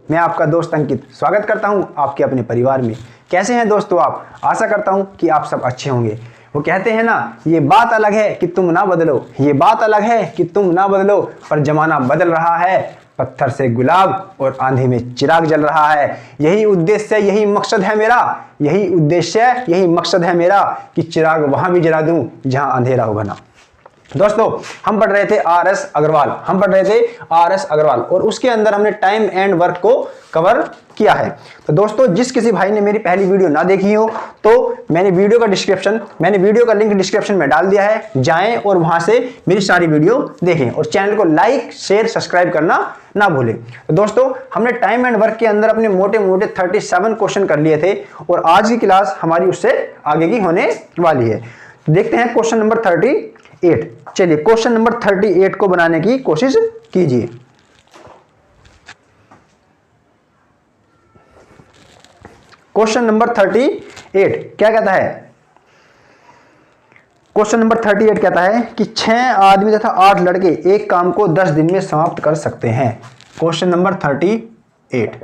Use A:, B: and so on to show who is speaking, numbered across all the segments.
A: मैं आपका दोस्त अंकित स्वागत करता हूं आपके अपने परिवार में। कैसे हैं दोस्तों आप? आशा करता हूं कि आप सब अच्छे होंगे। वो कहते हैं ना, ये बात अलग है कि तुम ना बदलो, ये बात अलग है कि तुम ना बदलो, पर जमाना बदल रहा है। पत्थर से गुलाब और आंधी में चिराग जल रहा है। यही उद्देश्य, यही मकसद है मेरा, यही उद्देश्य, यही मकसद है मेरा कि चिराग वहां भी जला दूं जहां अंधेरा हो घना। दोस्तों, हम पढ़ रहे थे आर.एस. अग्रवाल और उसके अंदर हमने टाइम एंड वर्क को कवर किया है। तो दोस्तों, जिस किसी भाई ने मेरी पहली वीडियो ना देखी हो तो मैंने वीडियो का लिंक डिस्क्रिप्शन में डाल दिया है। जाएं और वहां से मेरी सारी वीडियो देखें और चैनल को लाइक शेयर सब्सक्राइब करना ना भूलें। तो दोस्तों, हमने टाइम एंड वर्क के अंदर अपने मोटे मोटे 37 क्वेश्चन कर लिए थे और आज की क्लास हमारी उससे आगे की होने वाली है। तो देखते हैं क्वेश्चन नंबर 38। चलिए क्वेश्चन नंबर 38 को बनाने की कोशिश कीजिए। क्वेश्चन नंबर 38 क्या कहता है? क्वेश्चन नंबर 38 कहता है कि 6 आदमी तथा 8 लड़के एक काम को 10 दिन में समाप्त कर सकते हैं। Question number 38,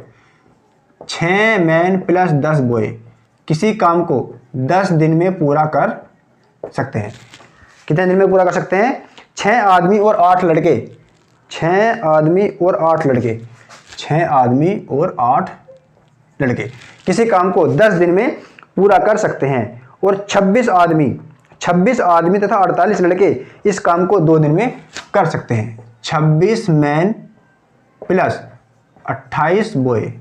A: 6 man plus 10 boy किसी काम को 10 दिन में पूरा कर सकते हैं। कितने दिन में पूरा कर सकते हैं? 6 आदमी और 8 लड़के, 6 आदमी और 8 लड़के, 6 आदमी और 8 लड़के किसी काम को 10 दिन में पूरा कर सकते हैं और 26 आदमी तथा 48 लड़के इस काम को 2 दिन में कर सकते हैं। 26 मैन प्लस 28 बॉय,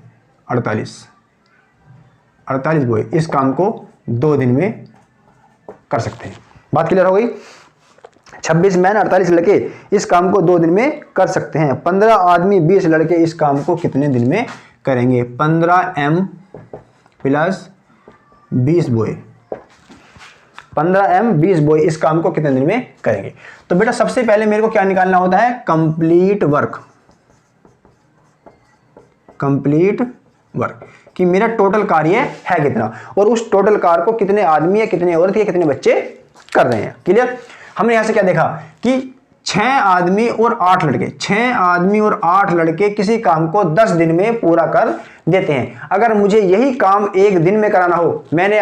A: 48 बॉय इस काम को 2 दिन में कर सकते हैं। बात क्लियर हो गई? 26 मैन 48 लड़के इस काम को 2 दिन में कर सकते हैं। 15 आदमी 20 लड़के इस काम को कितने दिन में करेंगे? 15m plus 20 boy, 15m 20 boy इस काम को कितने दिन में करेंगे? तो बेटा सबसे पहले मेरे को क्या निकालना होता है? कंप्लीट वर्क कि मेरा टोटल कार्य है कितना और उस टोटल कार्य को कितने आदमी या कितने औरत या कितने बच्चे कर रहे हैं। क्लियर? हमने यहां से क्या देखा कि 6 आदमी और 8 लड़के किसी काम को 10 दिन में पूरा कर देते हैं। अगर मुझे यही काम एक दिन में कराना हो, मैंने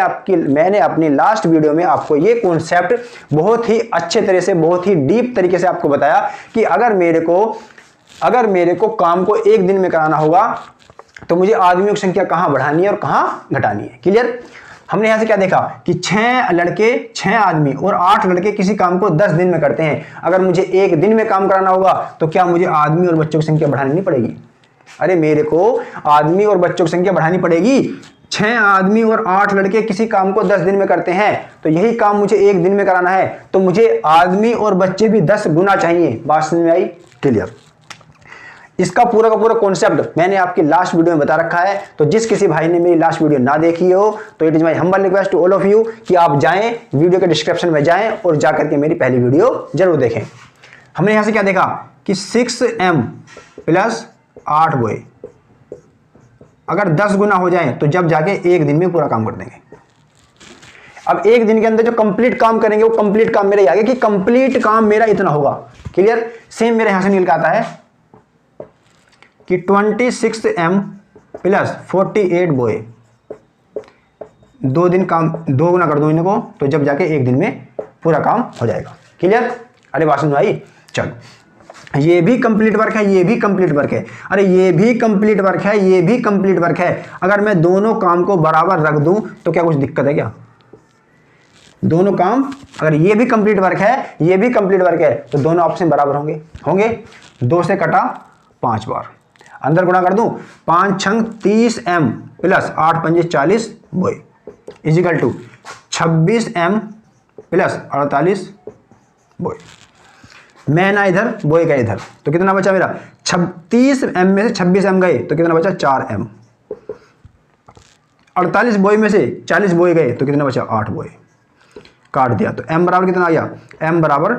A: अपनी लास्ट वीडियो में आपको ये कॉन्सेप्ट बहुत ही अच्छे तरह से, बहुत ही डीप तरीके से आपको बताया कि अगर मेरे को काम को एक दिन में कराना होगा तो मुझे आदमियों की संख्या कहां बढ़ानी है और कहां घटानी है। क्लियर? हमने यहां से क्या देखा कि 6 आदमी और 8 लड़के किसी काम को 10 दिन में करते हैं। अगर मुझे एक दिन में काम कराना होगा तो क्या मुझे आदमी और बच्चों की संख्या बढ़ानी नहीं पड़ेगी? अरे मेरे को आदमी और बच्चों की संख्या बढ़ानी पड़ेगी। 6 आदमी और 8 लड़के किसी काम को 10 दिन में करते हैं तो यही काम मुझे एक दिन में कराना है तो मुझे आदमी और बच्चे भी 10 गुना चाहिए। बात समझ में आई? क्लियर? इसका पूरा का पूरा कॉन्सेप्ट मैंने आपकी लास्ट वीडियो में बता रखा है। तो जिस किसी भाई ने मेरी लास्ट वीडियो ना देखी हो तो it is my humble request to all of you कि आप जाएं, वीडियो के डिस्क्रिप्शन में जाएं और जाकर के मेरी पहली वीडियो जरूर देखें। हमने यहां से क्या देखा कि 6m प्लस 8 बॉय अगर 10 गुना हो जाए तो जब जाके एक दिन में पूरा काम कर देंगे। अब एक दिन के अंदर जो कंप्लीट काम करेंगे वो कंप्लीट काम मेरा आगे कि कंप्लीट काम मेरा इतना होगा। क्लियर? सेम मेरे यहां से निकल के आता है कि 26m प्लस 48 बॉय 2 दिन काम 2 गुना कर दो इनको तो जब जाके एक दिन में पूरा काम हो जाएगा। क्लियर? अरे बात समझ आई? चलो, ये भी कंप्लीट वर्क है, ये भी कंप्लीट वर्क है। अरे ये भी कंप्लीट वर्क है, ये भी कंप्लीट वर्क है। अगर मैं दोनों काम को बराबर रख दूं तो क्या कुछ दिक्कत है क्या? दोनों काम, अगर ये भी कंप्लीट वर्क है, ये भी कंप्लीट वर्क है तो दोनों आपस में बराबर होंगे। 2 से कटा 5 बार, अंदर गुणा कर दूं 5 छंग 30m प्लस 8 पंजे 40 boy equal to 26m plus 48 boy. Man इधर, बॉय का इधर, तो कितना बचा मेरा? 30m में से 26m गए तो कितना बचा? 4m। 48 बॉय में से 40 बॉय गए तो कितना बचा? 8 बॉय। काट दिया तो m बराबर कितना आ गया? m बराबर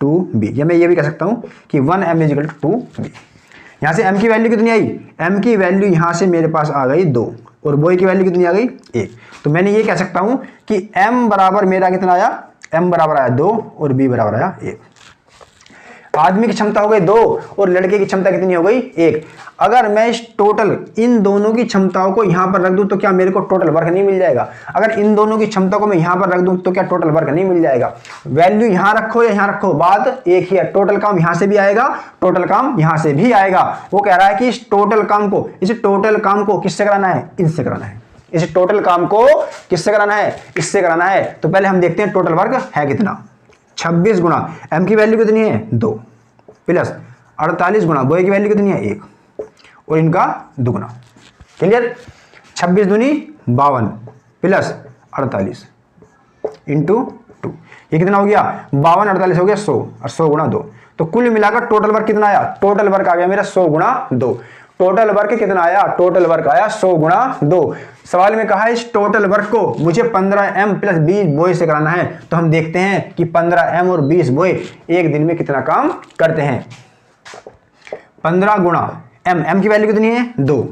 A: 2b। या मैं ये भी कह सकता हूं कि 1m इजिकल टू 2b। यहां से m की वैल्यू कितनी आई? m की वैल्यू यहां से मेरे पास आ गई 2 और बॉय की वैल्यू कितनी आ गई? 1। तो मैंने ये कह सकता हूं कि m बराबर मेरा कितना आया? m बराबर आया 2 और b बराबर आया 1। आदमी की क्षमता हो गई 2 और लड़के की क्षमता कितनी हो गई 1। अगर मैं इस टोटल इन दोनों की क्षमताओं को यहां पर रख दूं तो क्या मेरे को टोटल वर्क नहीं मिल जाएगा? अगर इन दोनों की क्षमता को मैं यहां पर रख दूं तो क्या टोटल वर्क नहीं मिल जाएगा? वैल्यू यहां रखो या यहां रखो, बात एक ही है। टोटल काम यहां से भी आएगा, टोटल काम यहां से भी आएगा। वो कह रहा है कि इस टोटल काम को किससे कराना है? इनसे कराना है। इस टोटल काम को किससे कराना है? इससे कराना है। तो पहले हम देखते हैं टोटल वर्क है कितना। 26 गुना m की वैल्यू कितनी है 2 प्लस 48 गुना बॉय की वैल्यू कितनी है 1 और इनका दुगुना। क्लियर? 26 दूनी 52 प्लस 48 इंटू 2, ये कितना हो गया 52 48 हो गया 100 और 100 गुना 2। तो कुल मिलाकर टोटल वर्क कितना आया? टोटल वर्क आ गया मेरा 100 गुना 2। टोटल वर्क कितना आया? टोटल वर्क आया 100 गुना 2। सवाल में कहा इस टोटल वर्क को मुझे 15m प्लस 20 बोए से कराना है। तो हम देखते हैं कि 15m और 20 बोए एक दिन में कितना काम करते हैं। 15 गुणा m की वैल्यू कितनी है 2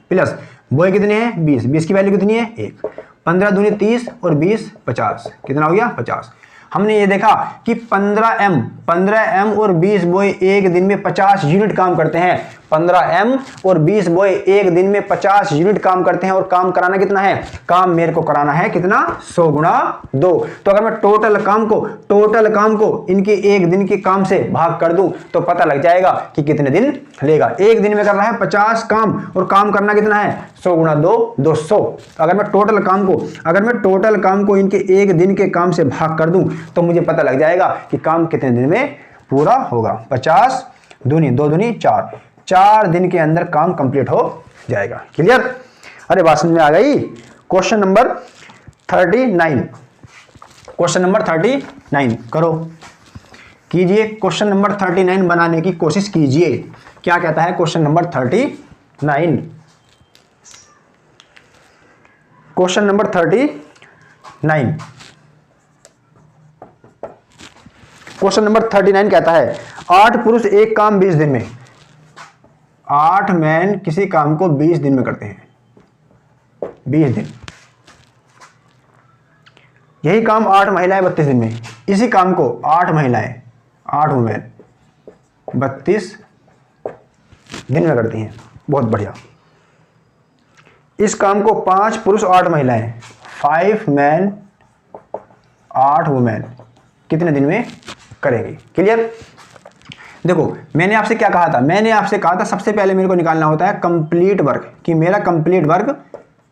A: प्लस बोए कितने हैं 20 की वैल्यू कितनी है 1। 15 दूनी 30 और 20 50, कितना हो गया 50। हमने ये देखा कि 15m और 20 बोए एक दिन में 50 यूनिट काम करते हैं। 15m और 20 बोए एक दिन में 50 यूनिट काम करते हैं और काम कराना कितना है? काम मेरे को कराना है कितना? 100 गुना 2। तो अगर मैं टोटल काम को इनके एक दिन के काम से भाग कर दूं तो पता लग जाएगा कि कितने दिन लेगा। एक दिन में कर रहा है 50 काम और काम करना कितना है 100 गुना 2 200। अगर मैं टोटल काम को इनके एक दिन के काम से भाग कर दूं तो मुझे पता लग जाएगा कि काम कितने दिन में पूरा होगा। 50 दूनी 2 दूनी 4 दिन के अंदर काम कंप्लीट हो जाएगा। क्लियर? अरे बात समझ में आ गई। क्वेश्चन नंबर 39 करो, कीजिए। क्वेश्चन नंबर 39 बनाने की कोशिश कीजिए। क्या कहता है question number 39? Question number 39, question number 39 कहता है 8 पुरुष एक काम 20 दिन में, 8 मैन किसी काम को 20 दिन में करते हैं। 20 दिन। यही काम 8 महिलाएं 32 दिन में। इसी काम को 8 महिलाएं 8 वुमेन 32 दिन में करती हैं। बहुत बढ़िया। इस काम को 5 पुरुष 8 महिलाएं 5 मैन 8 वुमेन कितने दिन में करेंगे? क्लियर? देखो मैंने आपसे क्या कहा था? मैंने आपसे कहा था सबसे पहले मेरे को निकालना होता है कंप्लीट वर्क, कि मेरा कंप्लीट वर्क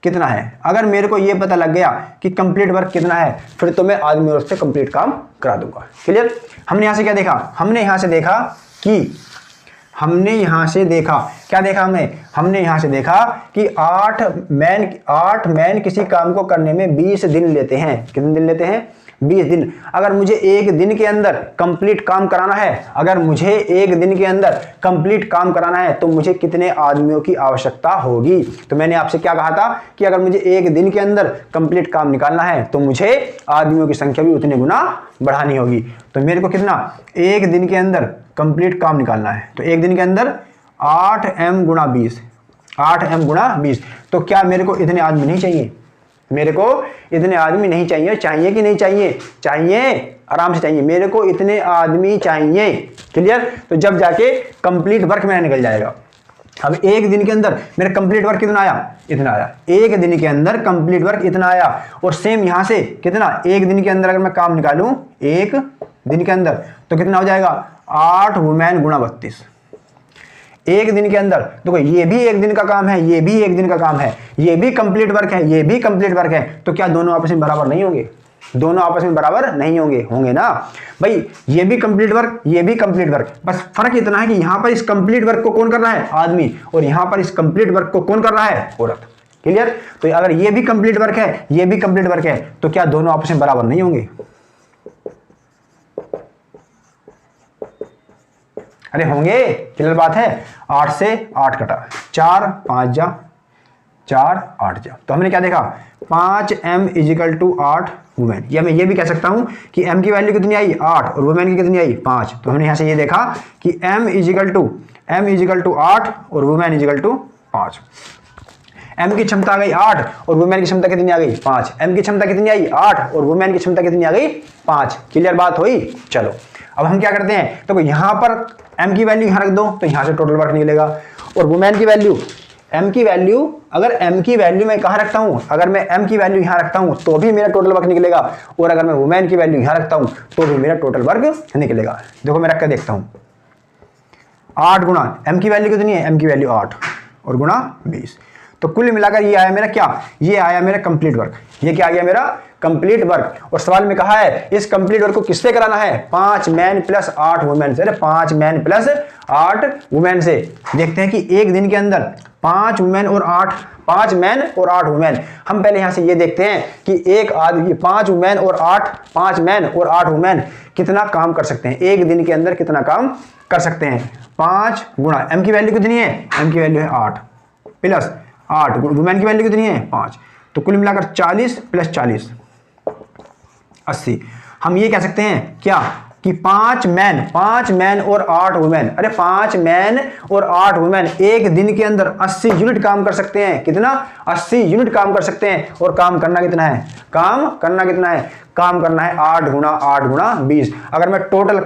A: कितना है। अगर मेरे को ये पता लग गया कि कंप्लीट वर्क कितना है फिर तो मैं आदमी और से कंप्लीट काम करा दूंगा। क्लियर? हमने यहां से क्या देखा? हमने यहां से देखा कि 8 मैन किसी काम को करने में 20 दिन लेते हैं। कितने दिन लेते हैं? 20 दिन। अगर मुझे एक दिन के अंदर कंप्लीट काम कराना है, तो मुझे कितने आदमियों की आवश्यकता होगी? तो मैंने आपसे क्या कहा था कि अगर मुझे एक दिन के अंदर कंप्लीट काम निकालना है तो मुझे आदमियों की संख्या भी उतने गुना बढ़ानी होगी। तो मेरे को कितना एक दिन के अंदर कंप्लीट काम निकालना है, तो एक दिन के अंदर 8m गुणा 20। तो क्या मेरे को इतने आदमी नहीं चाहिए? मेरे को इतने आदमी नहीं चाहिए। चाहिए कि नहीं चाहिए? चाहिए, आराम से चाहिए। मेरे को इतने आदमी चाहिए। क्लियर? तो जब जाके कंप्लीट वर्क मेरा निकल जाएगा। अब एक दिन के अंदर मेरा कंप्लीट वर्क कितना आया? इतना आया। एक दिन के अंदर कंप्लीट वर्क इतना आया। और सेम यहां से कितना? एक दिन के अंदर अगर मैं काम निकालूं एक दिन के अंदर तो कितना हो जाएगा? 8 वुमेन गुणा 32। एक दिन के अंदर देखो ये भी एक दिन का काम है, ये भी एक दिन का काम है, ये भी कंप्लीट वर्क है, ये भी कंप्लीट वर्क है। तो क्या दोनों आपस में बराबर नहीं होंगे? दोनों आपस में बराबर नहीं होंगे? होंगे ना भाई। ये भी कंप्लीट वर्क, ये भी कंप्लीट वर्क। बस फर्क इतना है कि यहां पर इस कंप्लीट वर्क को कौन कर रहा है? आदमी। और यहां पर इस कंप्लीट वर्क को कौन कर रहा है? औरत। क्लियर? तो अगर ये भी कंप्लीट वर्क है, ये भी कंप्लीट वर्क है, तो क्या दोनों आपस में बराबर नहीं होंगे? अरे होंगे। क्लियर बात है। 8 से 8 कटा, 4 5 जा 4 8 जा। तो हमने क्या देखा? 5m = 8 women. या मैं ये भी कह सकता हूं कि m की वैल्यू कितनी आई? 8 और वुमेन की कितनी आई? 5। तो हमने यहां से ये देखा कि m = 8 और वुमेन = 5। m की क्षमता आ गई 8 और वुमेन की क्षमता कितनी आ गई? 5। m की क्षमता कितनी आई? 8 और वुमेन की क्षमता कितनी आ गई? 5। क्लियर बात हुई? चलो अब हम क्या करते हैं, तो यहाँ पर m की वैल्यू यहाँ रख दो तो यहाँ से टोटल वर्क निकलेगा, और वुमेन की वैल्यू m की वैल्यू, अगर m की वैल्यू मैं कहाँ रखता हूँ, अगर मैं m की वैल्यू यहाँ रखता हूँ तो भी मेरा टोटल वर्क निकलेगा, और अगर मैं वुमेन की वैल्यू यहाँ रखता हूँ तो भी मेरा टोटल वर्क निकलेगा। देखो मैं रख कर देखता हूँ, 8 गुणा m की वैल्यू कितनी है, m की वैल्यू 8 और गुणा 20, तो कुल मिलाकर ये आया मेरा क्या, ये आया मेरा कंप्लीट वर्क। ये क्या आ गया मेरा कंप्लीट वर्क। और सवाल में कहा है इस कंप्लीट वर्क को किससे कराना है, 5 मैन प्लस 8 वुमेन से। अरे 5 मैन प्लस 8 वुमेन से। देखते हैं कि एक दिन के अंदर 5 वुमेन और 5 मैन और 8 वुमेन। हम पहले यहां से ये देखते हैं कि एक आदमी 5 वुमेन और 5 मैन और 8 वुमेन कितना काम कर सकते हैं, एक दिन के अंदर कितना काम कर सकते हैं। 5 गुणा m की वैल्यू कितनी है, m की वैल्यू है 8 प्लस 8 वुमेन की वैल्यू कितनी है 5, तो कुल मिलाकर 40 प्लस 40 80। हम ये कह सकते हैं क्या कि 5 मैन और 8 वुमेन, अरे 5 मैन और 8 वुमेन एक दिन के अंदर 80 यूनिट काम कर सकते हैं। कितना, 80 यूनिट काम कर सकते हैं। और काम करना कितना है, काम करना कितना है, काम करना है 8 गुणा 20। अगर मैं टोटल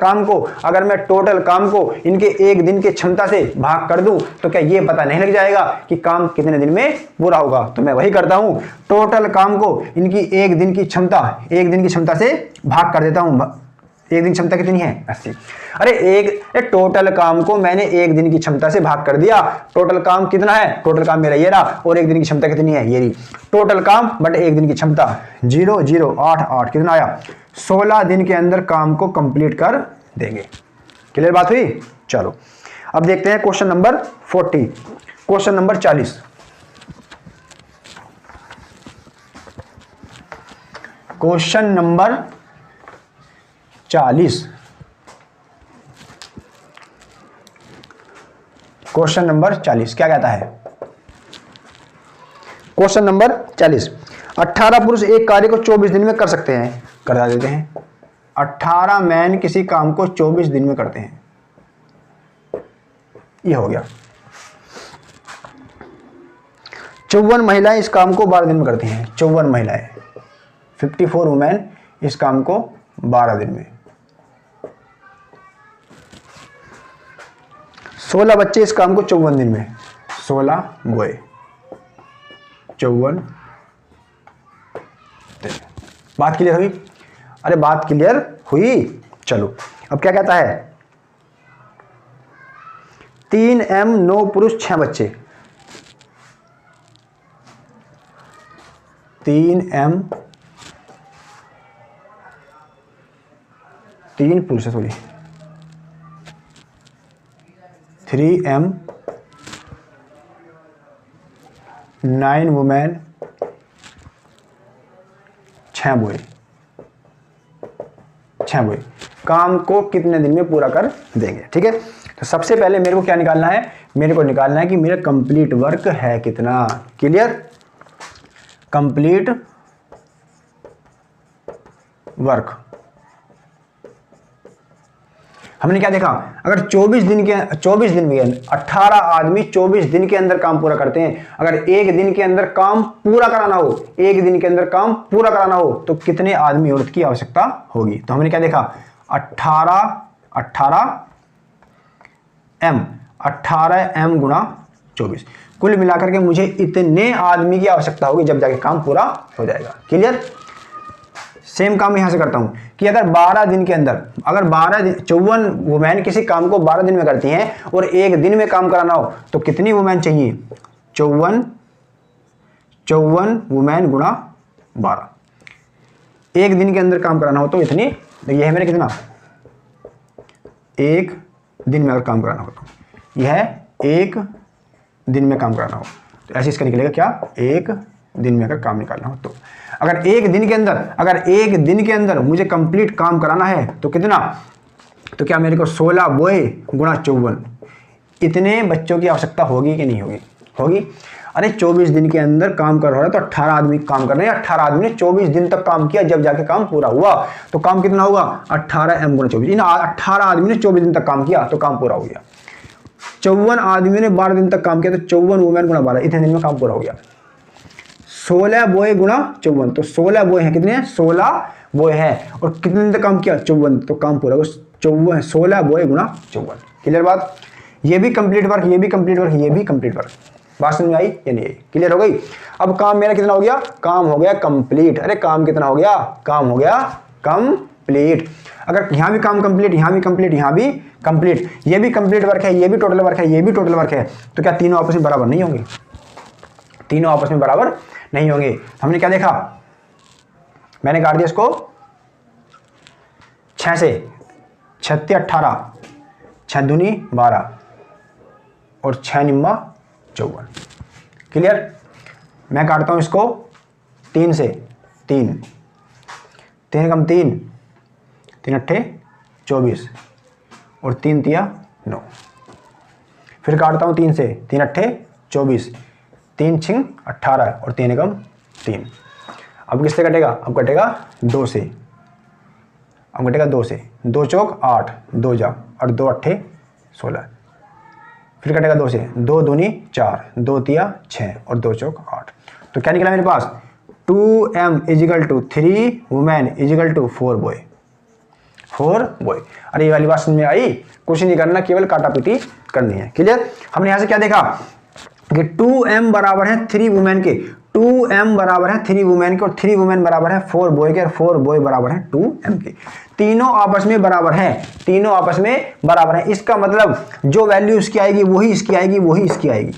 A: काम को इनके एक दिन की क्षमता से भाग कर दूं तो क्या ये पता नहीं लग जाएगा कि काम कितने दिन में पूरा होगा। तो मैं वही करता हूं, टोटल काम को इनकी एक दिन की क्षमता से भाग कर देता हूं। एक दिन क्षमता कितनी है 80। अरे टोटल काम को मैंने एक दिन की क्षमता से भाग कर दिया। टोटल काम कितना है, टोटल काम मेरा ये रहा, और एक दिन की क्षमता कितनी है ये रही। टोटल काम बट एक दिन की क्षमता 0 0 8 8 कितना आया, 16 दिन के अंदर काम को कंप्लीट कर देंगे। क्लियर बात हुई। चलो अब देखते हैं question number 40, question number 40। Question number 40, question number 40 क्या कहता है। क्वेश्चन नंबर 40, 18 पुरुष एक कार्य को 24 दिन में कर सकते हैं, करा देते हैं। 18 मैन किसी काम को 24 दिन में करते हैं, ये हो गया। 54 महिलाएं इस काम को 12 दिन में करती हैं। 54 महिलाएं, 54 वुमेन इस काम को 12 दिन में। 16 बच्चे इस काम को 54 दिन में, 16 बॉय 54। बात क्लियर हुई, अरे बात क्लियर हुई। चलो अब क्या कहता है, 3 M 9 पुरुष 6 बच्चे, 3 M 3 पुरुष है, सॉरी 3 M 9 वुमेन 6 बॉय काम को कितने दिन में पूरा कर देंगे। ठीक है, तो सबसे पहले मेरे को क्या निकालना है, मेरे को निकालना है कि मेरा कंप्लीट वर्क है कितना। क्लियर, कंप्लीट वर्क हमने क्या देखा, अगर 24 दिन में 18 आदमी 24 दिन के अंदर काम पूरा करते हैं। अगर एक दिन के अंदर काम पूरा कराना हो, तो कितने आदमी औरत की आवश्यकता होगी। तो हमने क्या देखा, 18 M गुणा 24, कुल मिलाकर के मुझे इतने आदमी की आवश्यकता होगी जब जाके काम पूरा हो जाएगा। क्लियर, सेम काम यहां से करता हूं कि अगर 12 दिन के अंदर, अगर 54 वुमेन किसी काम को 12 दिन में करती हैं और एक दिन में काम कराना हो तो कितनी वुमेन चाहिए, 54 वुमेन गुणा 12। एक दिन के अंदर काम कराना हो तो इतनी, तो यह है मेरे कितना, एक दिन में अगर काम कराना हो तो यह एक दिन में काम कराना हो तो ऐसे इसका निकलेगा क्या, एक दिन में अगर काम निकालना हो तो। अगर एक दिन के अंदर मुझे कंप्लीट काम कराना है तो कितना, तो क्या मेरे को 16 बॉय गुणा 54, इतने बच्चों की आवश्यकता होगी कि नहीं होगी, होगी। अरे 24 दिन के अंदर काम कर रहा है तो 18 आदमी काम कर रहे हैं, 18 आदमी ने 24 दिन तक काम किया, जब जाके काम पूरा हुआ तो काम कितना होगा, 18 M गुणा 24। इन 18 आदमी ने 24 दिन तक काम किया तो काम पूरा हो गया। 54 आदमी ने 12 दिन तक काम किया तो 54 वुमेन गुणा 12, इतने दिन में काम पूरा हो गया। 16 बॉय गुणा 54, तो 16 बॉय हैं, कितने हैं, 16 बॉय हैं, और कितने दिन तक काम किया, 54, तो काम पूरा। 16 बॉय गुणा 54। क्लियर बात। ये भी कंप्लीट वर्क, ये भी कंप्लीट वर्क, ये भी कंप्लीट वर्क। बात समझ में आई या नहीं आई? क्लियर हो गई। अब काम मेरा कितना हो गया? काम हो गया कंप्लीट। अरे काम कितना हो गया? काम हो गया कंप्लीट। अगर यहाँ भी काम कंप्लीट, यहाँ भी कंप्लीट, यहाँ भी कंप्लीट, ये भी कंप्लीट वर्क है, ये भी टोटल वर्क है, ये भी टोटल वर्क है, तो क्या तीनों आपस में बराबर नहीं होंगे? तीनों आपस में बराबर नहीं होंगे। हमने क्या देखा? मैंने काट दिया इसको 6 से, 6 18, 6 दूनी 12 और 6 निम्मा 54। क्लियर। मैं काटता हूं इसको 3 से, 3 3 कम 3, 3 अट्ठे 24 और 3 तिया 9। फिर काटता हूं 3 से, 3 अट्ठे 24, 3 छिंग 18 और 3 एकम 3। अब किससे कटेगा? अब कटेगा 2 से। अब कटेगा 2 से, 2 चौक 8, 2 जा और 2 अट्ठे 16। फिर कटेगा 2 से, 2 दूनी 4, 2 तिया 6 और 2 चौक 8। तो क्या निकला मेरे पास? 2m equal to 3 women equal to 4 boy. 4 boy. अरे ये वाली बात समझ में आई? कुछ नहीं करना, केवल काटा पीटी करनी है। क्लियर। हमने यहां से क्या देखा कि 2m बराबर है 3 वुमेन के, 2m बराबर है 3 वुमेन के और 3 वुमेन बराबर है 4 बॉय के और 4 बॉय बराबर है 2m के। तीनों आपस में बराबर हैं, तीनों आपस में बराबर हैं। इसका मतलब जो वैल्यू इसकी आएगी वही इसकी आएगी, वही इसकी आएगी।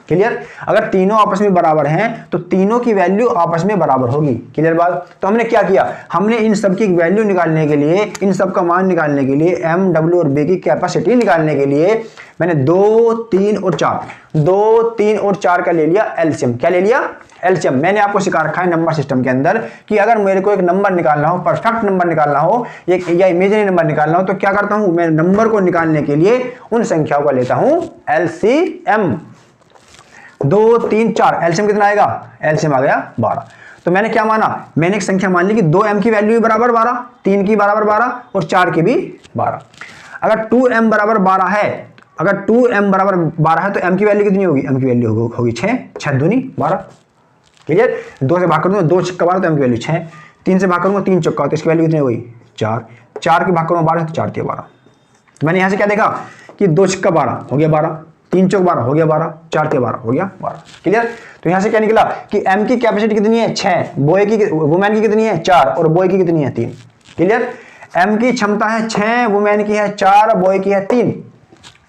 A: क्लियर। अगर तीनों आपस में बराबर हैं तो तीनों की वैल्यू आपस में बराबर होगी। क्लियर बात। तो हमने क्या किया? हमने इन सब की वैल्यू निकालने के लिए, इन सब का मान निकालने के लिए, m, w और b की कैपेसिटी निकालने के लिए मैंने 2, 3 और 4, 2, 3 और 4 का ले लिया एलसीएम। क्या ले लिया? एलसीएम। मैंने आपको सिखा रखा है नंबर सिस्टम के अंदर कि अगर मेरे को एक नंबर निकालना हो, परफेक्ट नंबर निकालना हो, एक या इमेजिनरी नंबर निकालना हो, तो क्या करता हूं मैं? नंबर को निकालने के लिए उन संख्याओं का लेता हूं एलसीएम। 2, 3, 4 एलसीएम कितना आएगा? एलसीएम आ गया 12। तो मैंने क्या माना? मैंने एक संख्या मान ली कि 2m की वैल्यू भी बराबर 12, 3 की बराबर 12 और 4 की भी 12। अगर 2m बराबर 12 है, अगर 2m बराबर 12 है तो m की वैल्यू कितनी होगी? m की वैल्यू होगी 6, 6 दूनी 12। क्लियर। 2 से भाग करूंगा, 2 छक्का 12 तो m की वैल्यू 6, 3 से भाग करूंगा 3 चौका तो इसकी वैल्यू कितनी होगी? 4, 4 की भाग करूंगा 12 तो 4 12। तो मैंने यहां से क्या देखा कि 2 छक्का 12 हो गया 12, 3 चौक 12 हो गया 12, 4 12 हो गया 12। क्लियर। तो यहां से क्या निकला कि m की कैपेसिटी कितनी है? 6, बॉय की वुमेन की कितनी है? 4 और बॉय की कितनी है? 3। क्लियर। m की क्षमता है 6, वुमेन की है 4, बॉय की है 3।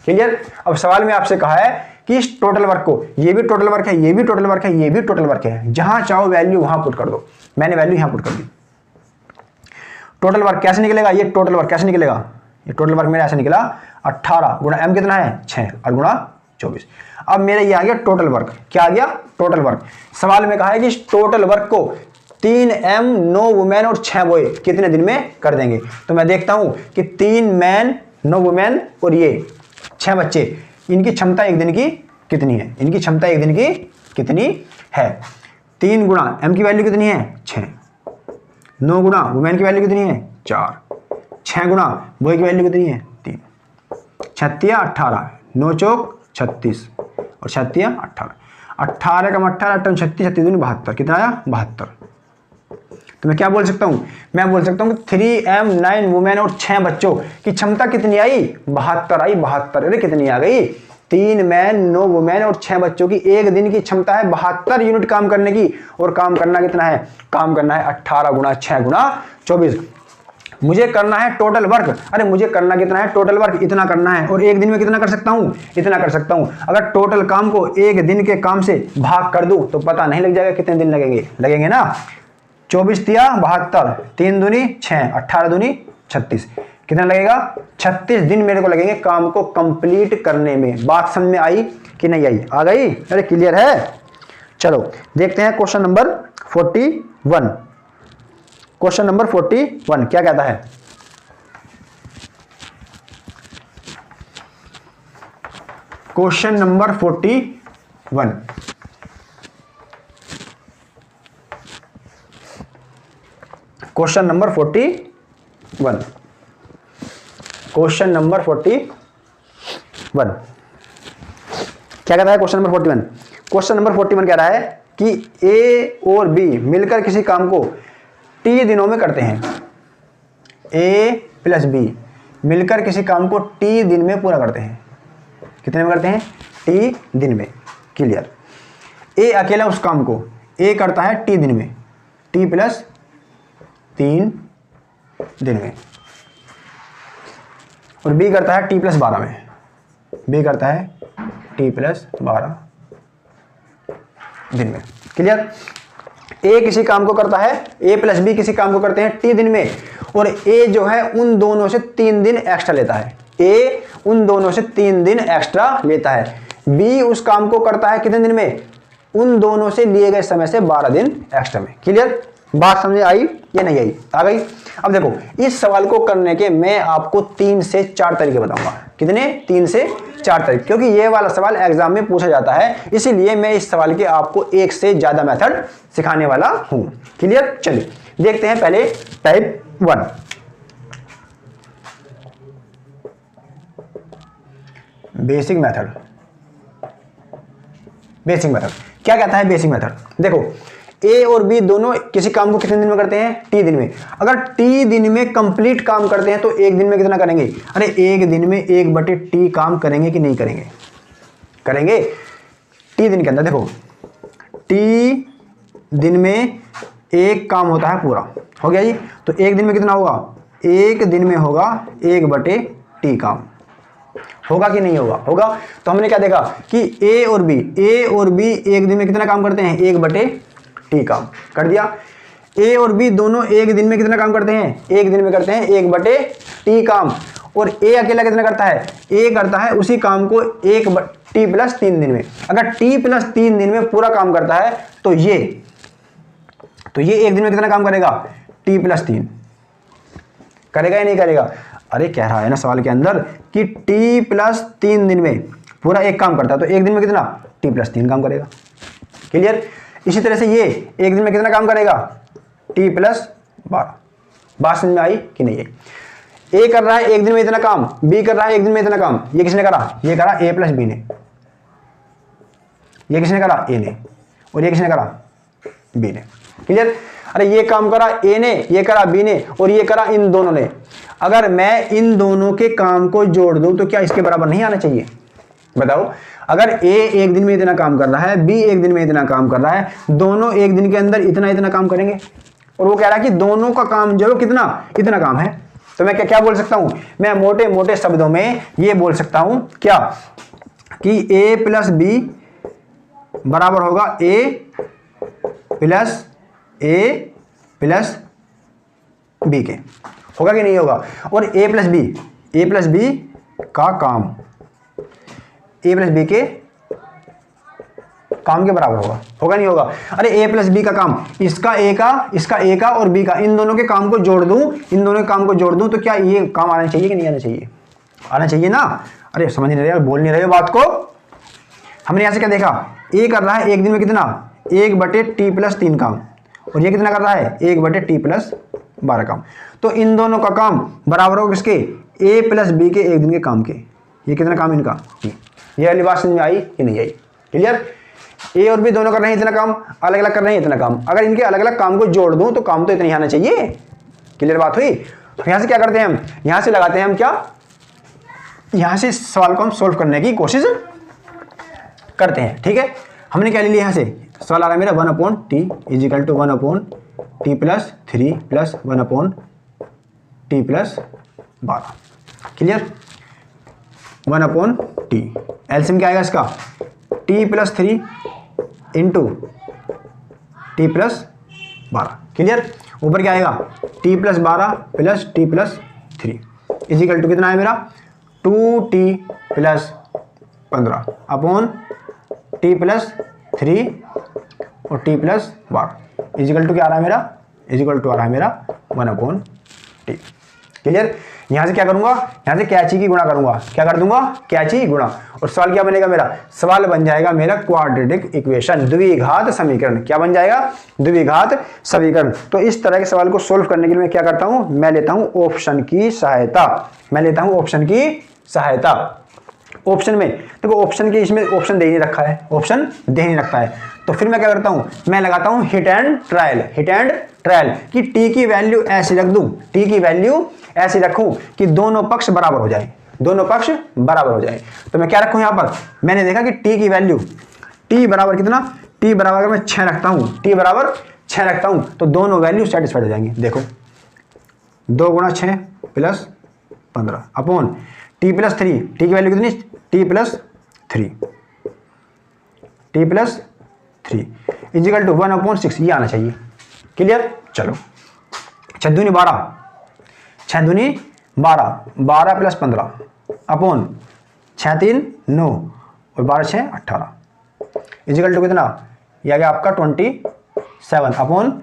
A: क्लियर। अब सवाल में आपसे कहा है कि इस टोटल वर्क को, ये भी टोटल वर्क है, ये भी टोटल वर्क है, ये भी टोटल वर्क है, जहां चाहो वैल्यू वहां पुट कर दो। मैंने वैल्यू यहां पुट कर दी। टोटल वर्क कैसे निकलेगा? ये टोटल वर्क कैसे निकलेगा? ये टोटल वर्क मेरा ऐसे निकला 18 गुणा m कितना है? 6 और गुणा 24। अब मेरा ये आ गया टोटल वर्क। क्या आ गया? Total work. सवाल में कहा है कि इस टोटल वर्क को 3m 9 वुमेन और 6 बॉय कितने दिन में कर देंगे? तो मैं देखता हूं कि 3 मैन 9 वुमेन और ये 6 बच्चे, इनकी क्षमता एक दिन की कितनी है? इनकी क्षमता एक दिन की कितनी है? 3 गुणा m की वैल्यू कितनी है? 6, 9 गुणा वुमेन की वैल्यू कितनी है? 4, 6 गुणा बॉय की वैल्यू कितनी है? 3, 6 18, 9 चौक 36 और 6 18, 18 कम 18 18 36 36 दूनी 72। कितना आया? 72। तो मैं क्या बोल सकता हूं? मैं बोल सकता हूं कि 3m 9 वुमेन और 6 बच्चों की क्षमता कितनी आई? 72 आई। 72। अरे कितनी आ गई? 3 मैन 9 वुमेन और 6 बच्चों की एक दिन की क्षमता है 72 यूनिट काम करने की। और काम करना कितना है? काम करना है 18 गुणा 6 गुणा 24। मुझे करना है टोटल वर्क। अरे मुझे करना कितना है? टोटल वर्क इतना करना है। और एक दिन में कितना कर सकता हूं? इतना कर सकता हूं। अगर टोटल काम को एक दिन के काम से भाग कर दूं तो पता नहीं लग जाएगा कितने दिन लगेंगे? लगेंगे ना। 24 तिया 72, 3 दूनी 6, 18 दूनी 36। कितना लगेगा? 36 दिन मेरे को लगेंगे काम को कंप्लीट करने में। बात समझ में आई कि नहीं आई? आ गई? अरे क्लियर है। चलो देखते हैं क्वेश्चन नंबर 41। क्वेश्चन नंबर 41 क्या कहता है? Question number 41। Question number 41। Question number 41 क्या कहता है? Question number 41। क्वेश्चन नंबर 41 कह रहा है कि ए और बी मिलकर किसी काम को t दिनों में करते हैं। a प्लस बी मिलकर किसी काम को टी दिन में पूरा करते हैं। कितने में करते हैं? टी दिन में। क्लियर। ए अकेला उस काम को ए करता है टी दिन में, टी प्लस 3 दिन में, और बी करता है टी प्लस 12 में। बी करता है टी प्लस 12 दिन में। क्लियर। ए किसी काम को करता है, ए प्लस बी किसी काम को करते हैं टी दिन में, और ए जो है उन दोनों से 3 दिन एक्स्ट्रा लेता है। ए उन दोनों से 3 दिन एक्स्ट्रा लेता है। बी उस काम को करता है कितने दिन में? उन दोनों से लिए गए समय से 12 दिन एक्स्ट्रा में। क्लियर। बात समझ आई या नहीं आई? आ गई। अब देखो, इस सवाल को करने के मैं आपको 3 से 4 तरीके बताऊंगा। कितने? 3 से 4 तरीके, क्योंकि ये वाला सवाल एग्जाम में पूछा जाता है, इसीलिए मैं इस सवाल के आपको 1 से ज्यादा मेथड सिखाने वाला हूं। क्लियर। चलिए देखते हैं पहले type 1। Basic method. Basic method क्या कहता है? बेसिक मेथड देखो, ए और बी दोनों किसी काम को कितने दिन में करते हैं? टी दिन में। अगर टी दिन में कंप्लीट काम करते हैं तो एक दिन में कितना करेंगे? अरे एक दिन में 1/T काम करेंगे कि नहीं करेंगे? करेंगे। टी दिन के अंदर देखो, टी दिन में एक काम होता है पूरा, हो गया जी। तो एक दिन में कितना होगा? एक दिन में होगा 1/T काम। होगा कि नहीं होगा? होगा। तो हमने क्या देखा कि ए और बी एक दिन में कितना काम करते हैं? 1/T काम कर दिया। ए और बी दोनों एक दिन में कितना काम करते हैं? एक दिन में करते हैं 1/T काम। और ए अकेला कितना करता है? ए करता है उसी काम को T प्लस 3 दिन में। अगर T प्लस 3 दिन में पूरा काम करता है तो ये एक दिन में कितना काम करेगा? T प्लस 3 करेगा या नहीं करेगा? अरे कह रहा है ना सवाल के अंदर कि T प्लस 3 दिन में पूरा एक काम करता है, तो एक दिन में कितना? T प्लस 3 काम करेगा। क्लियर। इसी तरह से ये एक दिन में कितना काम करेगा? T plus 12। बात समझ में आई कि नहीं आई? ए कर रहा है एक दिन में इतना काम, बी कर रहा है एक दिन में इतना काम। ये किसने करा? ये करा ए प्लस बी ने। ये किसने करा? ए ने। और ये किसने करा? बी ने। क्लियर। अरे ये काम करा ए ने, ये करा बी ने, और ये करा इन दोनों ने। अगर मैं इन दोनों के काम को जोड़ दूं तो क्या इसके बराबर नहीं आना चाहिए? बताओ। अगर ए एक दिन में इतना काम कर रहा है, बी एक दिन में इतना काम कर रहा है, दोनों एक दिन के अंदर इतना इतना काम करेंगे, और वो कह रहा है कि दोनों का काम जो है कितना? इतना काम है। तो मैं क्या बोल सकता हूं? मैं मोटे मोटे शब्दों में ये बोल सकता हूं क्या कि ए प्लस बी बराबर होगा ए प्लस बी के। होगा कि नहीं होगा? और ए प्लस बी का काम ए प्लस बी के काम के बराबर होगा नहीं होगा? अरे ए प्लस बी का काम इसका ए का और बी का, इन दोनों के काम को जोड़ दूं तो क्या ये काम आना चाहिए कि नहीं आना चाहिए? आना चाहिए ना। अरे समझ नहीं रहे, बोल नहीं रहे बात को। हमने यहां से क्या देखा? ए कर रहा है एक दिन में कितना? 1/T प्लस 3 काम, और ये कितना कर रहा है? 1/T प्लस 12 काम। तो इन दोनों का काम बराबर होगा किसके? ए प्लस बी के एक दिन के काम के। ये कितना काम इनका? ये वाली बात समझ में आई कि नहीं आई? क्लियर। ए और बी दोनों कर रहे हैं इतना काम, अलग अलग कर रहे हैं इतना काम। अगर इनके अलग अलग काम को जोड़ दूं तो काम तो इतना ही आना चाहिए। क्लियर बात हुई। तो यहां से क्या करते हैं हम? यहां से लगाते हैं हम क्या? यहां से सवाल को हम सोल्व करने की कोशिश करते हैं। ठीक है। हमने क्या ले लिया? यहां से सवाल आ रहा है मेरा 1/T equal to 1/T plus 3 plus 1/T plus 12। Clear. 1/T LCM क्या आएगा इसका? T plus 3 into T plus 12। Clear. ऊपर क्या आएगा? T plus 12 plus T plus 3 equal to कितना है मेरा? 2T plus 15 upon T plus 3 और T प्लस 12 इजिकल टू क्या आ रहा है मेरा? इजिकल टू आ रहा है मेरा 1/T। क्लियर। यहां से क्या करूंगा? यहां से कैची की गुणा करूंगा। क्या कर दूंगा? कैची गुणा। और सवाल क्या बनेगा मेरा? सवाल बन जाएगा मेरा क्वाड्रेटिक इक्वेशन, द्विघात समीकरण। क्या बन जाएगा? द्विघात समीकरण। तो इस तरह के सवाल को सोल्व करने के लिए मैं क्या करता हूं? मैं लेता हूं ऑप्शन की सहायता। ऑप्शन में देखो, ऑप्शन के इसमें ऑप्शन दे नहीं रखा है, तो फिर मैं क्या करता हूँ, मैं लगाता हूँ hit and trial, hit and trial कि टी की वैल्यू ऐसी रख दूँ, टी की वैल्यू ऐसी रखूँ कि दोनों पक्ष बराबर हो जाए, दोनों पक्ष बराबर हो जाए। तो मैं क्या रखूँ यहाँ पर, मैंने देखा कि टी की वैल्यू टी बराबर कितना, टी बराबर अगर मैं 6 रखता हूँ, टी बराबर 6 रखता हूँ तो दोनों वैल्यू सेटिस्फाइड हो जाएंगी। देखो 2 गुणा 6 plus 15 upon t plus 3, t की वैल्यू कितनी, t plus 3, t plus 3 equal to 1/6, ये आना चाहिए। क्लियर। चलो 6 दूनी 12, 6 दूनी 12, 12 प्लस 15 अपॉन 6 3 9 और 12 6 18 इजिकल टू कितना, ये आ गया आपका 27 अपॉन,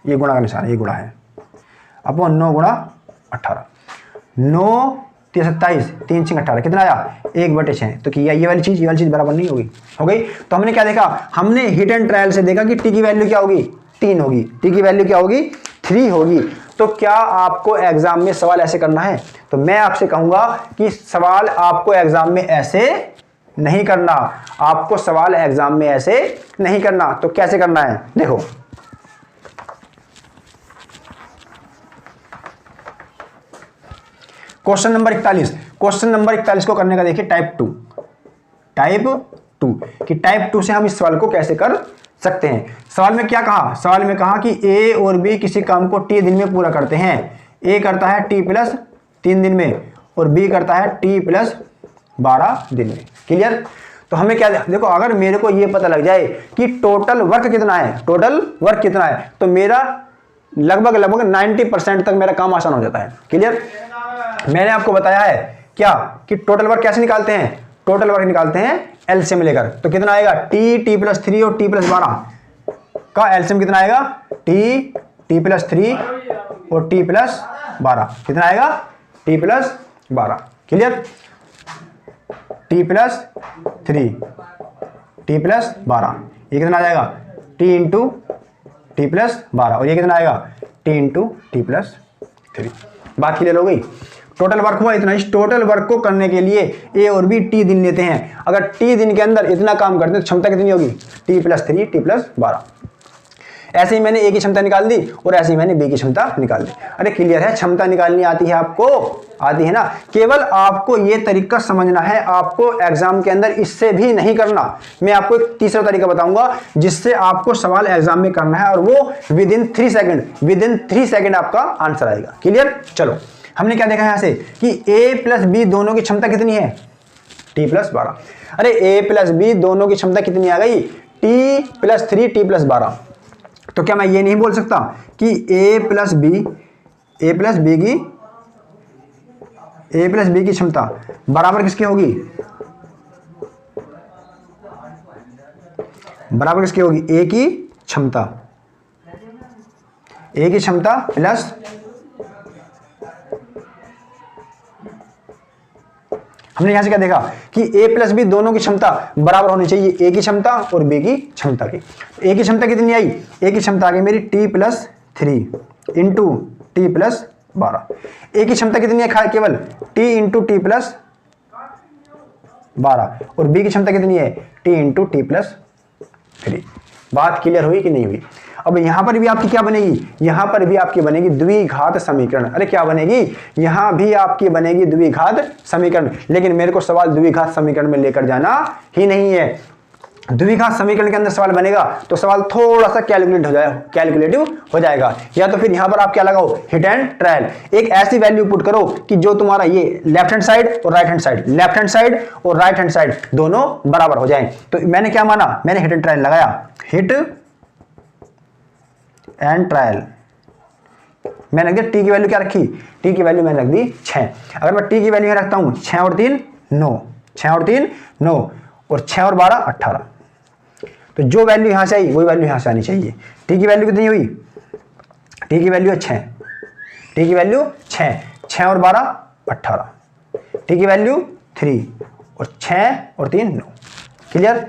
A: ये गुणा का निशान, ये गुणा है, अपॉन 9 गुणा 18, 9 3 27, 3 6 18 कितना आया 1/6। तो किया ये वाली चीज बराबर नहीं होगी, हो गई। तो हमने क्या देखा, हमने हिट एंड ट्रायल से देखा कि टी की वैल्यू क्या होगी 3 होगी, टी की वैल्यू क्या होगी 3 होगी। तो क्या आपको एग्जाम में सवाल ऐसे करना है, तो मैं आपसे कहूंगा कि सवाल आपको एग्जाम में ऐसे नहीं करना, आपको सवाल एग्जाम में ऐसे नहीं करना। तो कैसे करना है, देखो क्वेश्चन नंबर 41, क्वेश्चन नंबर 41 को करने का देखिए टाइप 2, टाइप 2 कि टाइप 2 से हम इस सवाल को कैसे कर सकते हैं। सवाल में क्या कहा, सवाल में कहा कि ए और बी किसी काम को टी दिन में पूरा करते हैं। ए करता है टी प्लस 3 दिन में और बी करता है टी प्लस 12 दिन में। क्लियर। तो हमें क्या देखो, अगर मेरे को ये पता लग जाए कि टोटल वर्क कितना है, टोटल वर्क कितना है, तो मेरा लगभग 90% तक मेरा काम आसान हो जाता है। क्लियर। मैंने आपको बताया है क्या कि टोटल वर्क कैसे निकालते हैं, टोटल वर्क निकालते हैं एलसीएम लेकर। तो कितना आएगा टी प्लस 3 और टी प्लस 12 का एलसीएम कितना आएगा, टी प्लस 3 और टी प्लस 12 कितना आएगा, T plus 12। Clear. T plus 3 t plus 12 ये कितना आ जाएगा टी इंटू टी प्लस 12 और ये कितना आएगा टी इंटू टी प्लस 3। बात क्लियर हो गई। टोटल वर्क हुआ इतना। इस टोटल वर्क को करने के लिए ए और बी टी दिन लेते हैं। अगर टी दिन के अंदर इतना काम करते हैं तो क्षमता कितनी होगी, टी प्लस 3 टी प्लस 12। ऐसे ही मैंने ए की क्षमता निकाल दी और ऐसे ही मैंने बी की क्षमता निकाल दी। अरे क्लियर है, क्षमता निकालनी आती है आपको, आती है ना। केवल आपको ये तरीका समझना है, आपको एग्जाम के अंदर इससे भी नहीं करना। मैं आपको एक तीसरा तरीका बताऊंगा जिससे आपको सवाल एग्जाम में करना है और वो विद इन 3 सेकेंड आपका आंसर आएगा। क्लियर। चलो हमने क्या देखा यहां से कि ए प्लस बी दोनों की क्षमता कितनी है, टी प्लस 12। अरे ए प्लस बी दोनों की क्षमता कितनी आ गई, टी प्लस 3 टी प्लस 12। तो क्या मैं ये नहीं बोल सकता कि ए प्लस बी की क्षमता बराबर किसकी होगी, बराबर किसकी होगी, ए की क्षमता प्लस हमने यहां से क्या देखा कि ए प्लस बी दोनों की क्षमता बराबर होनी चाहिए, ए की क्षमता और बी की क्षमता की। ए की क्षमता कितनी आई, ए की क्षमता आ गई मेरी T plus 3 into T plus 12। ए की क्षमता कितनी है, केवल टी इंटू टी प्लस 12 और बी की क्षमता कितनी है, टी इंटू टी प्लस 3। बात क्लियर हुई कि नहीं हुई। अब यहां पर भी आपकी क्या बनेगी, यहां पर भी आपकी बनेगी द्विघात समीकरण। अरे क्या बनेगी, यहां भी आपकी बनेगी द्विघात समीकरण। लेकिन मेरे को सवाल द्विघात समीकरण में लेकर जाना ही नहीं है। द्विघात समीकरण के अंदर सवाल बनेगा तो सवाल थोड़ा सा कैलकुलेटिव हो जाएगा। या तो फिर यहां पर आप क्या लगाओ, हिट एंड ट्रायल। एक ऐसी वैल्यू पुट करो कि जो तुम्हारा ये लेफ्ट हैंड साइड और राइट हैंड साइड दोनों बराबर हो जाएं। तो मैंने क्या माना, मैंने हिट एंड ट्रायल लगाया, हिट एंड ट्रायल। मैंने रख दिया टी की वैल्यू क्या रखी, टी की वैल्यू मैंने रख दी 6। अगर मैं टी की वैल्यू रखता हूं 6 और 3 9, 6 और 3 9 और 6 और 12 18। तो जो वैल्यू यहां से आई वही वैल्यू यहां से आनी चाहिए। टी की वैल्यू कितनी हुई, टी की वैल्यू है 6, टी की वैल्यू 6, 6 और 12 18, टी की वैल्यू 3 और 6 और 3 9। क्लियर।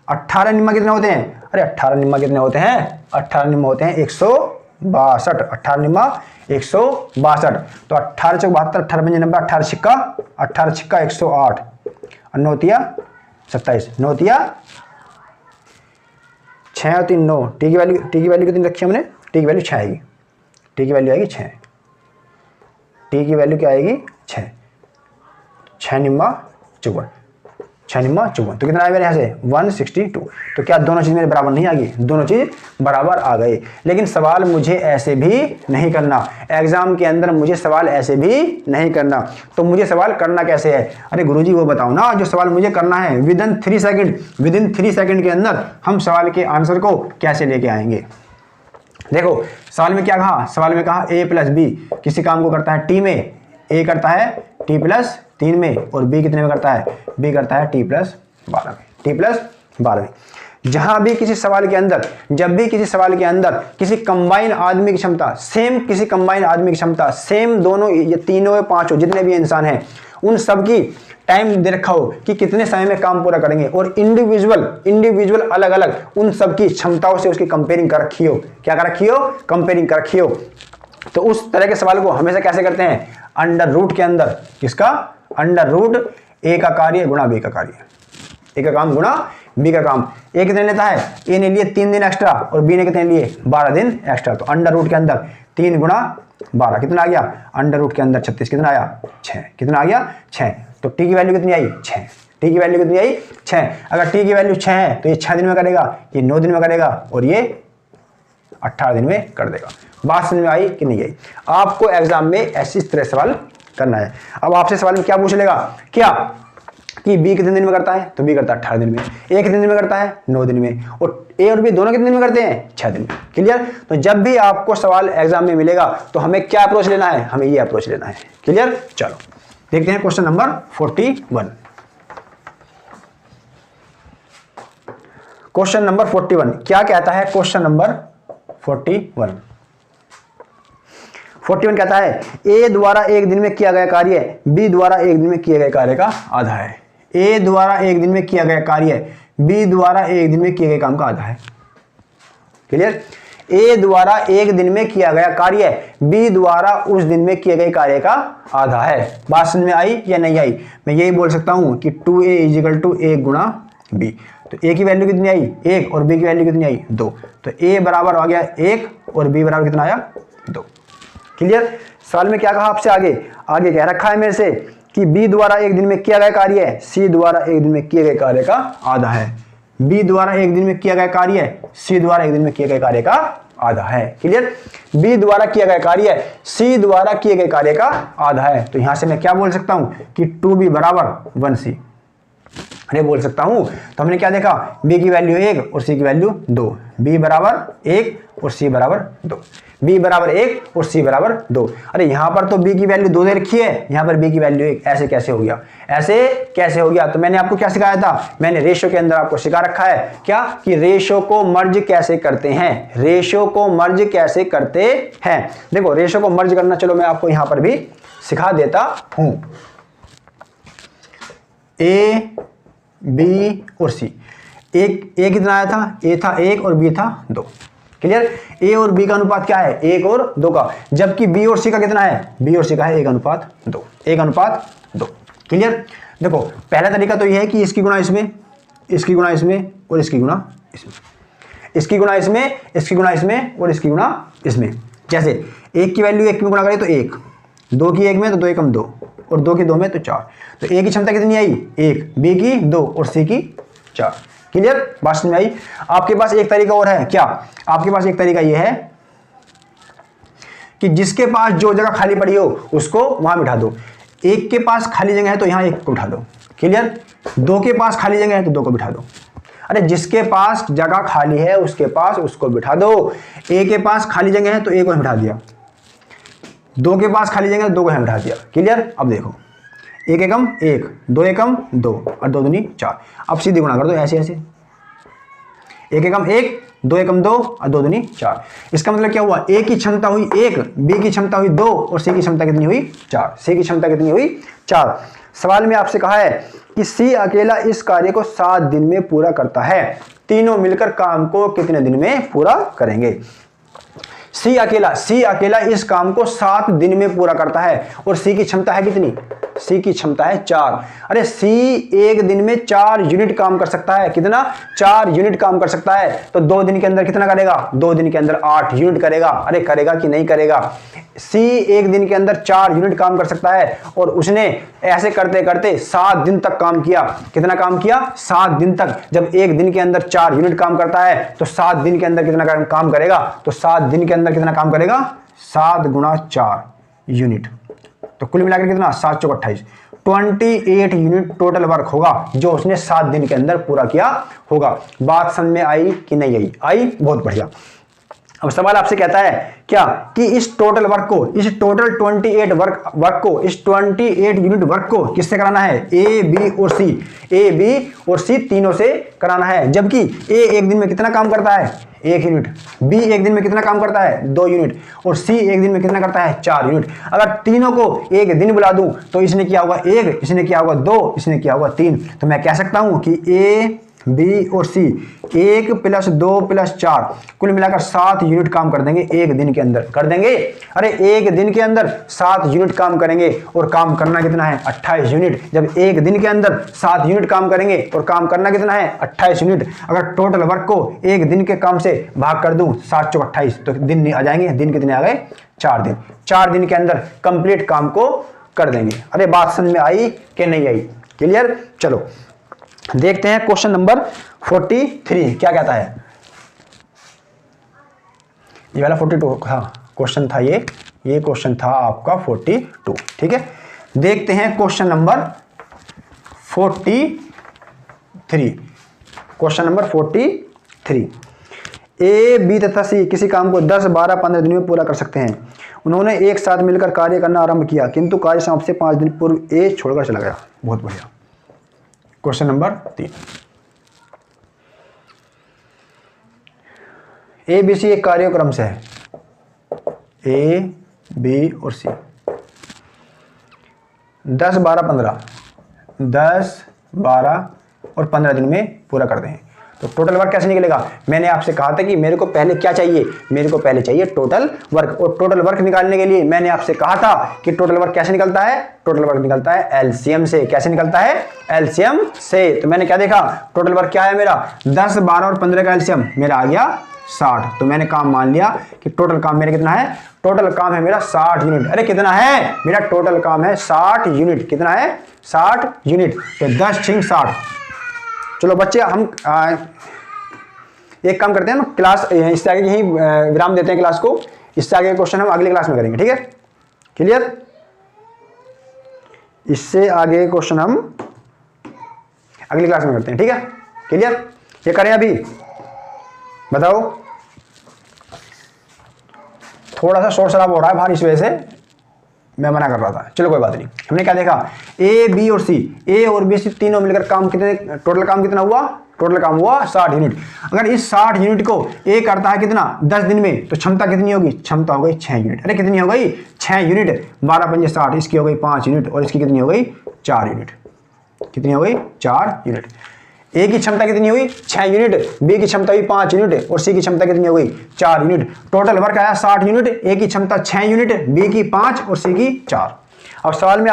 A: 18 निम्मा कितने होते हैं, अरे 18 निम्मा कितने होते हैं, 18 निम्मा होते हैं 162। 18 निम्मा 162। तो 18 चौक 72, 18 पंजे 90, 18 छिक्का 108 और 9 तिया 27, 9 तिया 6 और 3 9, टी की वैल्यू कितनी रखी हमने, टी की वैल्यू 6 आएगी, टी की वैल्यू आएगी 6, टी की वैल्यू क्या आएगी 6, 6 निम्मा 54, 6 निम्मा 54, तो कितना आया मेरे यहाँ से 162। तो क्या दोनों चीज़ मेरे बराबर नहीं आ गई, दोनों चीज़ बराबर आ गई। लेकिन सवाल मुझे ऐसे भी नहीं करना, एग्जाम के अंदर मुझे सवाल ऐसे भी नहीं करना। तो मुझे सवाल करना कैसे है, अरे गुरुजी वो बताओ ना, जो सवाल मुझे करना है विदिन 3 सेकंड के अंदर हम सवाल के आंसर को कैसे लेके आएंगे। देखो सवाल में क्या कहा, सवाल में कहा a प्लस बी किसी काम को करता है t में, a करता है t प्लस 3 में, और b कितने में करता है, b करता है t प्लस 12 में, t प्लस 12 में। जहां भी किसी सवाल के अंदर, जब भी किसी सवाल के अंदर किसी कंबाइन आदमी की क्षमता सेम, किसी कंबाइन आदमी की क्षमता सेम, दोनों ये तीनों या पांचों जितने भी इंसान हैं उन सब की टाइम दे रखा हो कि कितने समय में काम पूरा करेंगे, और इंडिविजुअल अलग अलग उन सब की क्षमताओं से उसकी कंपेयरिंग कर रखी हो, क्या कर रखी हो, कंपेयरिंग कर रखी हो, तो उस तरह के सवाल को हमेशा कैसे करते हैं, अंडर रूट के अंदर, किसका, अंडर रूट ए का कार्य गुणा बी का कार्य, ए का काम गुणा बी का काम। ए कितने लेता है, ए ने लिए 3 दिन एक्स्ट्रा और बी ने कितने लिए 12 दिन एक्स्ट्रा, तो अंडर रूट के अंदर 3 गुणा 12 कितना आ गया, अंडर रूट के अंदर 36 कितना आया 6, कितना आ गया 6। तो टी की वैल्यू कितनी आई 6, टी की वैल्यू कितनी आई 6। अगर टी की वैल्यू 6 है तो ये 6 दिन में करेगा, ये 9 दिन में करेगा, और ये 18 दिन में कर देगा। बात समझ में आई कि नहीं आई। आपको एग्जाम में ऐसी तरह सवाल करना है। अब आपसे सवाल में क्या पूछ लेगा, क्या कि बी कितने दिन में करता है, तो बी करता है 18 दिन में, ए कितने दिन में करता है 9 दिन में, और ए और बी दोनों कितने दिन में करते हैं 6 दिन में। क्लियर। तो जब भी आपको सवाल एग्जाम में मिलेगा तो हमें क्या अप्रोच लेना है, हमें ये अप्रोच लेना है। क्लियर। चलो देखते हैं क्वेश्चन नंबर 41। क्वेश्चन नंबर 41 क्या कहता है, क्वेश्चन नंबर 41 कहता है ए द्वारा एक दिन में किया गया कार्य बी द्वारा एक दिन में किए गए कार्य का आधा है। ए द्वारा एक दिन में किया गया कार्य बी द्वारा एक दिन में किए गए काम का आधा है। क्लियर। ए द्वारा एक दिन में किया गया कार्य बी द्वारा उस दिन में किए गए कार्य का आधा है। बात समझ में आई या नहीं आई। मैं यही बोल सकता हूं कि 2a = 1 गुणा बी। तो a की वैल्यू कितनी आई 1 और b की वैल्यू कितनी आई 2। तो a बराबर आ गया 1 और b बराबर कितना आया 2। क्लियर। सवाल में क्या कहा आपसे, आगे कह रखा है मेरे से कि b द्वारा एक दिन में किया गया कार्य है c द्वारा एक दिन में किए गए कार्य का आधा है। b द्वारा एक दिन में किया गया कार्य है c द्वारा एक दिन में किए गए कार्य का आधा है। क्लियर। b द्वारा किया गया कार्य c द्वारा किए गए कार्य का आधा है। तो यहां से मैं क्या बोल सकता हूं कि 2b = 1c। अरे बोल सकता हूं। तो हमने क्या देखा, b की वैल्यू 1 और c की वैल्यू 2, b = 1 और c = 2, b = 1 और c = 2। अरे यहां पर तो b की वैल्यू 2 दे रखी है, यहां पर b की वैल्यू 1, ऐसे कैसे हो गया, ऐसे कैसे हो गया। तो मैंने आपको क्या सिखाया था, मैंने रेशो के अंदर आपको सिखा रखा है क्या कि रेशो को मर्ज कैसे करते हैं, रेशो को मर्ज कैसे करते हैं। देखो रेशो को मर्ज करना, चलो मैं आपको यहां पर भी सिखा देता हूं। ए बी और सी, एक ए कितना आया था, ए था 1 और बी था 2। क्लियर। ए और बी का अनुपात क्या है 1 और 2 का, जबकि बी और सी का कितना है, बी और सी का है 1:2, 1:2। क्लियर। देखो पहला तरीका तो यह है कि इसकी गुणा इसमें, इसकी गुणा इसमें और इसकी गुणा इसमें, इसकी गुणा इसमें, इसकी गुणा इसमें और इसकी गुणा इसमें। जैसे 1 की वैल्यू 1 में गुणा करें तो 1, 2 की 1 में तो 2 एकम 2 और 2 की 2 में तो 4। तो ए की क्षमता कितनी आई 1, बी की 2 और सी की 4। क्लियर। बात समझ में आई। आपके पास एक तरीका और है, क्या आपके पास एक तरीका यह है कि जिसके पास जो जगह खाली पड़ी हो उसको वहां बिठा दो। 1 के पास खाली जगह है तो यहां 1 को बिठा दो। क्लियर। 2 के पास खाली जगह है तो 2 को बिठा दो। अरे जिसके पास जगह खाली है उसके पास उसको बिठा दो। ए के पास खाली जगह है तो 1 को बिठा दिया, 2 के पास खाली जगह है तो 2 को बिठा दिया। क्लियर। अब देखो 1 एकम 1, 2 एकम 2 और 2 दूनी 4। अब सीधी गुणा कर दो ऐसे ऐसे, 1 एकम 1, 2 एकम 2 और 2 दूनी 4। इसका मतलब क्या हुआ, ए की क्षमता हुई 1, बी की क्षमता हुई 2 और सी की क्षमता कितनी हुई 4। सी की क्षमता कितनी हुई 4। सवाल में आपसे कहा है कि सी अकेला इस कार्य को 7 दिन में पूरा करता है, तीनों मिलकर काम को कितने दिन में पूरा करेंगे। सी अकेला इस काम को 7 दिन में पूरा करता है और सी की क्षमता है कितनी, सी की क्षमता है 4। अरे सी एक दिन में 4 यूनिट काम कर सकता है, कितना, 4 यूनिट काम कर सकता है। तो 2 दिन के अंदर कितना करेगा, 2 दिन के अंदर 8 यूनिट करेगा। अरे करेगा कि नहीं करेगा। सी एक दिन के अंदर 4 यूनिट काम कर सकता है और उसने ऐसे करते करते 7 दिन तक काम किया। कितना काम किया, 7 दिन तक। जब एक दिन के अंदर 4 यूनिट काम करता है तो 7 दिन के अंदर कितना काम करेगा, तो 7 दिन के अंदर कितना काम करेगा, 7 गुणा 4 यूनिट। तो कुल मिलाकर कितना, 7 चौक 28, 28 यूनिट टोटल वर्क होगा जो उसने 7 दिन के अंदर पूरा किया होगा। बात समझ में आई कि नहीं आई, आई, बहुत बढ़िया। अब सवाल आपसे कहता है क्या कि इस टोटल वर्क को, इस टोटल 28 वर्क को, इस 28 यूनिट वर्क को किससे कराना है, ए बी और सी, ए बी और सी तीनों से कराना है। जबकि ए एक दिन में कितना काम करता है, 1 यूनिट, बी एक दिन में कितना काम करता है, 2 यूनिट, और सी एक दिन में कितना करता है, 4 यूनिट। अगर तीनों को एक दिन बुला दूं तो इसने किया होगा 1, इसने किया होगा 2, इसने किया होगा 3। तो मैं कह सकता हूं कि ए बी और सी 1 + 2 + 4 कुल मिलाकर 7 यूनिट काम कर देंगे एक दिन के अंदर, कर देंगे। अरे एक दिन के अंदर 7 यूनिट काम करेंगे और काम करना कितना है, 28 यूनिट। जब एक दिन के अंदर 7 यूनिट काम करेंगे और काम करना कितना है, 28 यूनिट। अगर टोटल वर्क को एक दिन के काम से भाग कर दूं 7 चौक 28 तो दिन आ जाएंगे, दिन कितने आ गए, 4 दिन। 4 दिन के अंदर कंप्लीट काम को कर देंगे। अरे बात समझ में आई कि नहीं आई, क्लियर। चलो देखते हैं क्वेश्चन नंबर 43 क्या कहता है। ये वाला 42 था क्वेश्चन था, ये क्वेश्चन था आपका 42। ठीक है, देखते हैं question number 43। Question number 43, A B तथा सी किसी काम को 10, 12, 15 दिन में पूरा कर सकते हैं। उन्होंने एक साथ मिलकर कार्य करना आरंभ किया किंतु कार्य समाप्ति से 5 दिन पूर्व ए छोड़कर चला गया। बहुत बढ़िया। Question number 3, A B C एक कार्यक्रम से है, ए बी और सी 10, 12, 15, 10, 12 और 15 दिन में पूरा कर दें तो टोटल वर्क कैसे निकलेगा। मैंने आपसे कहा था कि मेरे को पहले क्या चाहिए, मेरे को पहले चाहिए टोटल वर्क। और टोटल वर्क निकालने के लिए मैंने आपसे कहा था कि टोटल वर्क कैसे निकलता है, टोटल वर्क निकलता है एलसीएम से। कैसे निकलता है, एलसीएम से। तो मैंने क्या देखा, टोटल वर्क क्या है मेरा, 10, 12 और 15 का एलसीएम मेरा आ गया 60। तो मैंने काम मान लिया कि टोटल काम मेरा कितना है, टोटल काम है मेरा 60 यूनिट। अरे कितना है, मेरा टोटल काम है 60 यूनिट। कितना है, 60 यूनिट। तो 10 × 60। चलो बच्चे हम एक काम करते हैं ना, क्लास इससे आगे यहीं विराम देते हैं क्लास को। इससे आगे क्वेश्चन हम अगली क्लास में करेंगे, ठीक है, क्लियर। इससे आगे क्वेश्चन हम अगली क्लास में करते हैं, ठीक है, क्लियर। ये करें अभी, बताओ। थोड़ा सा शोर शराब हो रहा है बाहर, इस वजह से मैं मना कर रहा था। चलो कोई बात नहीं। हमने क्या देखा, ए बी और सी, ए और बी सी तीनों मिलकर काम कितने, टोटल काम कितना हुआ, टोटल काम हुआ 60 यूनिट। अगर इस 60 यूनिट को ए करता है कितना, 10 दिन में, तो क्षमता कितनी होगी, क्षमता हो गई 6 यूनिट। अरे कितनी हो गई, 6 यूनिट। 12 × 5 = 60, इसकी हो गई 5 यूनिट और इसकी कितनी हो गई, 4 यूनिट। कितनी हो गई, 4 यूनिट। ए की क्षमता कितनी हुई, 6 यूनिट, बी की क्षमता हुई 5 यूनिट और सी की क्षमता कितनी हो गई, 4 यूनिट। टोटल वर्क आया 60 यूनिट, ए की क्षमता 6 यूनिट, बी की 5 और सी की 4। अब सवाल में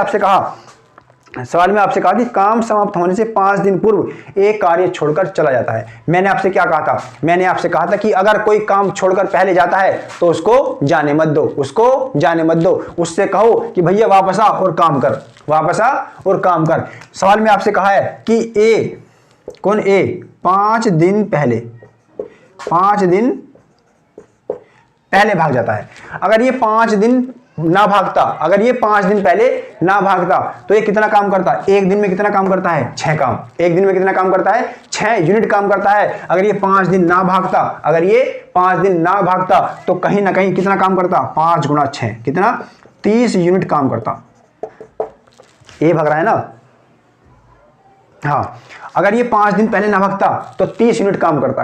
A: आपसे कहा कि काम समाप्त होने से 5 दिन पूर्व एक कार्य छोड़कर चला जाता है। मैंने आपसे क्या कहा था, मैंने आपसे कहा था कि अगर कोई काम छोड़कर पहले जाता है तो उसको जाने मत दो, उसको जाने मत दो। उससे कहो कि भैया वापस आ और काम कर, वापस आ और काम कर। सवाल में आपसे कहा है कि ए, कौन ए, 5 दिन पहले भाग जाता है। अगर ये 5 दिन ना भागता, अगर ये 5 दिन पहले ना भागता तो ये कितना काम करता, एक दिन में कितना काम करता है, 6 काम। एक दिन में कितना काम करता है, 6 यूनिट काम करता है। अगर ये 5 दिन ना भागता, अगर ये 5 दिन ना भागता तो कहीं ना कहीं कितना काम करता, 5 × 6 कितना, 30 यूनिट काम करता। ये भाग रहा है ना, हाँ। अगर ये 5 दिन पहले ना भागता तो 30 यूनिट काम करता।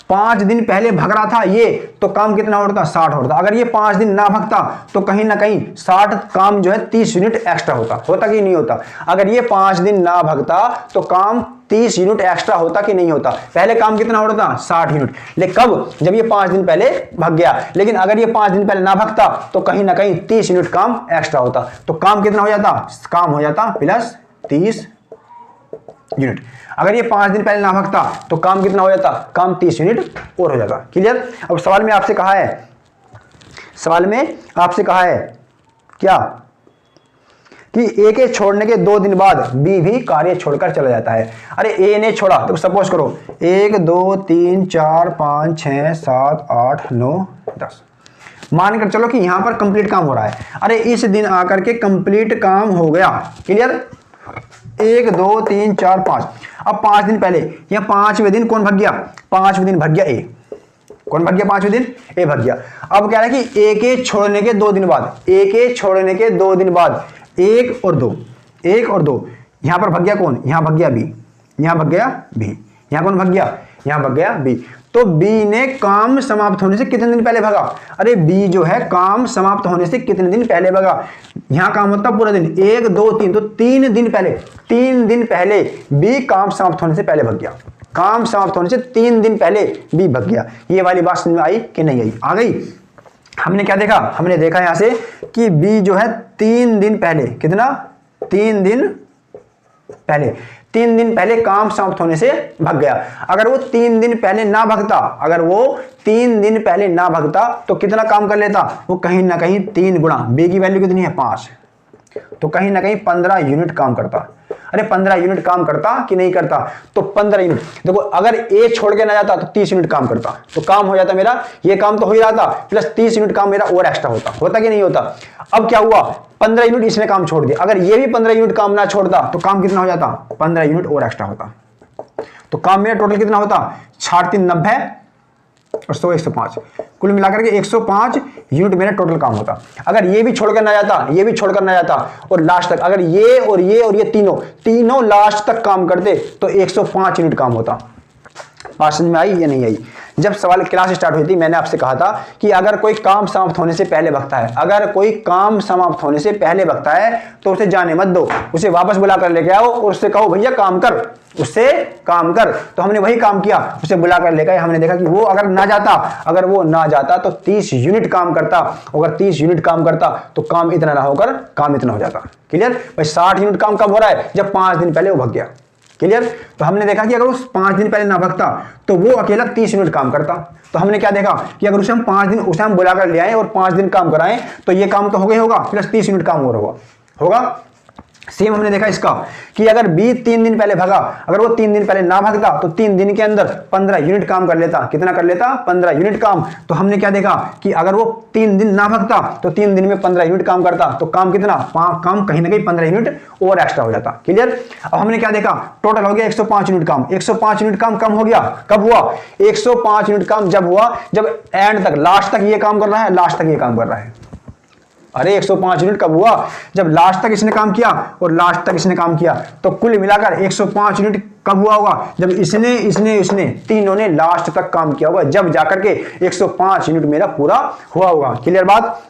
A: 5 दिन पहले भाग रहा था ये, तो काम कितना होता, 60 होता। अगर ये 5 दिन ना भागता तो कहीं ना कहीं 60 काम जो है 30 यूनिट एक्स्ट्रा होता कि नहीं होता। अगर ये 5 दिन ना भागता तो काम 30 यूनिट एक्स्ट्रा होता कि नहीं होता। पहले काम कितना हो रहा था 60 यूनिट, लेकिन कब, जब ये 5 दिन पहले भाग गया। लेकिन अगर ये 5 दिन पहले ना भागता तो कहीं ना कहीं 30 यूनिट काम एक्स्ट्रा होता। तो काम कितना हो जाता, काम हो जाता प्लस 30 यूनिट। अगर ये 5 दिन पहले ना भागता तो काम कितना हो जाता, काम 30 यूनिट और हो जाता। क्लियर। अब सवाल में आपसे कहा है, सवाल में आपसे कहा है क्या कि ए के छोड़ने के 2 दिन बाद बी भी कार्य छोड़कर चला जाता है। अरे ए ने छोड़ा, तो सपोज करो 1 2 3 4 5 6 7 8 9 10, मानकर चलो कि यहां पर कंप्लीट काम हो रहा है। अरे इस दिन आकर के कंप्लीट काम हो गया। क्लियर। 1 2 3 4 5। अब 5 दिन पहले या 5वें दिन कौन भाग गया, 5वें दिन भाग गया ए। कौन भाग गया 5वें दिन, ए भाग गया। अब कह रहा है कि ए के छोड़ने के 2 दिन बाद, ए के छोड़ने के 2 दिन बाद 1 और 2, 1 और 2, यहां पर भाग गया कौन, यहां भाग गया बी, यहां भाग गया बी, यहां कौन भाग गया, यहां भाग गया बी। तो बी ने काम समाप्त होने से कितने दिन पहले भागा। अरे बी जो है काम समाप्त होने से कितने दिन पहले भागा। यहां काम होता पूरा दिन, 1 2 3, तो 3 दिन पहले, 3 दिन पहले बी काम समाप्त होने से पहले भाग गया। काम समाप्त होने से 3 दिन पहले बी भाग गया। ये वाली बात समझ में आई कि नहीं आई, आ गई। हमने क्या देखा, हमने देखा यहां से कि बी जो है 3 दिन पहले, कितना, 3 दिन पहले, 3 दिन पहले काम समाप्त होने से भाग गया। अगर वो 3 दिन पहले ना भागता, अगर वो 3 दिन पहले ना भागता तो कितना काम कर लेता, वो कहीं ना कहीं 3 गुणा, बी की वैल्यू कितनी है 5, तो कहीं ना कहीं 15 यूनिट काम करता। अरे 15 यूनिट काम करता कि नहीं करता, तो 15 यूनिट। देखो अगर ए छोड़ के ना जाता तो 30 यूनिट काम करता, तो काम हो जाता मेरा, ये काम तो हो ही रहा था, प्लस 30 यूनिट काम मेरा और एक्स्ट्रा होता कि नहीं होता। अब क्या हुआ, 15 यूनिट इसने काम छोड़ दिया। अगर ये भी 15 यूनिट काम ना छोड़ता तो काम कितना हो जाता, 15 यूनिट और एक्स्ट्रा होता। तो काम मेरा टोटल कितना होता, 60 3 90 और 100 105, कुल मिलाकर के 105 यूनिट मेरा टोटल काम होता। अगर ये भी छोड़कर ना जाता, ये भी छोड़कर ना जाता और लास्ट तक, अगर ये और ये और ये तीनों लास्ट तक काम करते तो 105 यूनिट काम होता। बात समझ में आई या नहीं आई। जब सवाल क्लास स्टार्ट हुई थी मैंने आपसे कहा था कि अगर कोई काम समाप्त होने से पहले भगता है, अगर कोई काम समाप्त होने से पहले भगता है तो उसे जाने मत दो, उसे वापस बुला कर लेके आओ और उससे कहो भैया काम कर, उससे काम कर। तो हमने वही काम किया, उसे बुला कर लेकर हमने देखा कि वो अगर ना जाता, अगर वो ना जाता तो 30 यूनिट काम करता। अगर 30 यूनिट काम करता तो काम इतना ना होकर काम इतना हो जाता। क्लियर भाई। 60 यूनिट काम कब हो रहा है, जब 5 दिन पहले वो भग गया। क्लियर। तो हमने देखा कि अगर उस 5 दिन पहले ना भगता तो वो अकेला 30 यूनिट काम करता। तो हमने क्या देखा कि अगर उसे हम 5 दिन उसे हम बुलाकर ले आए और 5 दिन काम कराएं तो ये काम तो हो गया होगा, प्लस 30 यूनिट काम और होगा। सेम हमने देखा इसका कि अगर बी 3 दिन पहले भागा, अगर वो 3 दिन पहले ना भागता तो 3 दिन के अंदर 15 यूनिट काम कर लेता। कितना कर लेता, 15 यूनिट काम। तो हमने क्या देखा कि अगर वो 3 दिन ना भागता तो 3 दिन में 15 यूनिट काम करता, तो काम कितना, काम कहीं ना कहीं 15 यूनिट और एक्स्ट्रा हो जाता। क्लियर। अब हमने क्या देखा, टोटल हो गया 105 यूनिट काम। 105 यूनिट काम कम हो गया, कब हुआ, 105 यूनिट काम जब हुआ जब एंड तक, लास्ट तक ये काम कर रहा है, लास्ट तक ये काम कर रहा है। अरे 105 यूनिट कब हुआ, जब लास्ट तक इसने काम किया और लास्ट तक इसने काम किया। तो कुल मिलाकर 105 यूनिट कब हुआ होगा, जब इसने तीनों ने लास्ट तक काम किया होगा, जब जाकर के 105 यूनिट मेरा पूरा हुआ होगा। क्लियर बात।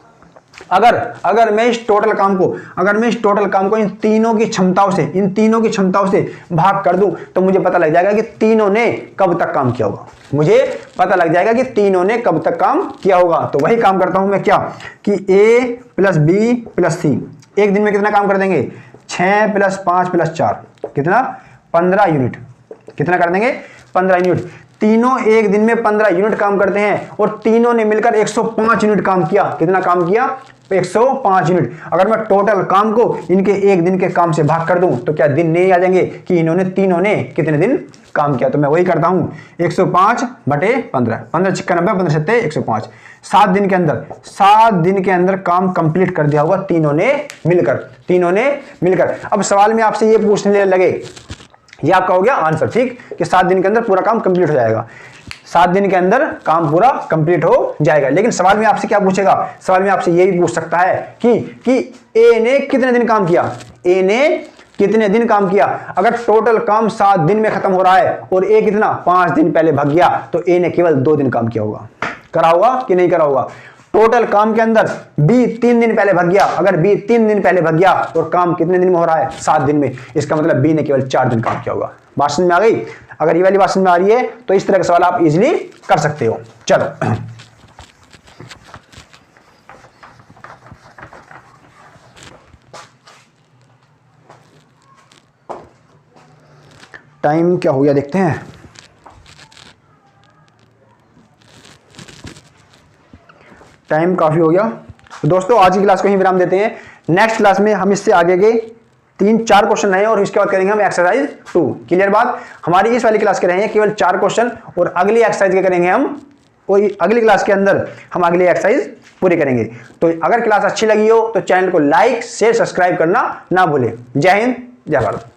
A: अगर मैं इस टोटल काम को इन तीनों की क्षमताओं से भाग कर दूं तो मुझे पता लग जाएगा कि तीनों ने कब तक काम किया होगा। मुझे पता लग जाएगा कि तीनों ने कब तक काम किया होगा। तो वही काम करता हूं मैं, क्या कि A + B + C एक दिन में कितना काम कर देंगे, 6 + 5 + 4 कितना, 15 यूनिट। कितना कर देंगे, 15 यूनिट। तीनों एक दिन में 15 यूनिट काम करते हैं और तीनों ने मिलकर 105 यूनिट काम किया। कितना काम किया, 105 यूनिट। अगर मैं टोटल काम को इनके एक दिन के काम से भाग कर दूं तो क्या दिन नहीं आ जाएंगे कि तीनों ने कितने दिन काम किया। तो मैं वही करता हूं, 105 बटे 15, 15 × 90 15 × 7 105। 7 दिन के अंदर काम कंप्लीट कर दिया होगा तीनों ने मिलकर। अब सवाल में आपसे ये पूछने लगे, ये आपका हो गया आंसर, ठीक, कि 7 दिन के अंदर पूरा काम कंप्लीट हो जाएगा। 7 दिन के अंदर काम पूरा कंप्लीट हो जाएगा। लेकिन सवाल में आपसे क्या पूछेगा, सवाल में आपसे ये भी पूछ सकता है कि ए ने कितने दिन काम किया। अगर टोटल काम 7 दिन में खत्म हो रहा है और ए कितना 5 दिन पहले भाग गया तो ए ने केवल 2 दिन काम किया होगा। करा होगा कि नहीं करा होगा। टोटल काम के अंदर बी 3 दिन पहले भाग गया, अगर बी 3 दिन पहले भाग गया और काम कितने दिन में हो रहा है, 7 दिन में, इसका मतलब बी ने केवल 4 दिन काम किया होगा। बात समझ में आ गई? अगर ये वाली बात समझ में आ रही है तो इस तरह का सवाल आप इजीली कर सकते हो। चलो टाइम क्या हो गया देखते हैं। टाइम काफी हो गया तो दोस्तों आज की क्लास को ही विराम देते हैं। नेक्स्ट क्लास में हम इससे आगे के 3-4 क्वेश्चन रहे और इसके बाद करेंगे हम एक्सरसाइज 2। क्लियर बात? हमारी इस वाली क्लास के रहेंगे केवल 4 क्वेश्चन और अगली एक्सरसाइज के करेंगे हम, कोई अगली क्लास के अंदर हम अगली एक्सरसाइज पूरी करेंगे। तो अगर क्लास अच्छी लगी हो तो चैनल को लाइक शेयर सब्सक्राइब करना ना भूलें। जय हिंद, जय भारत।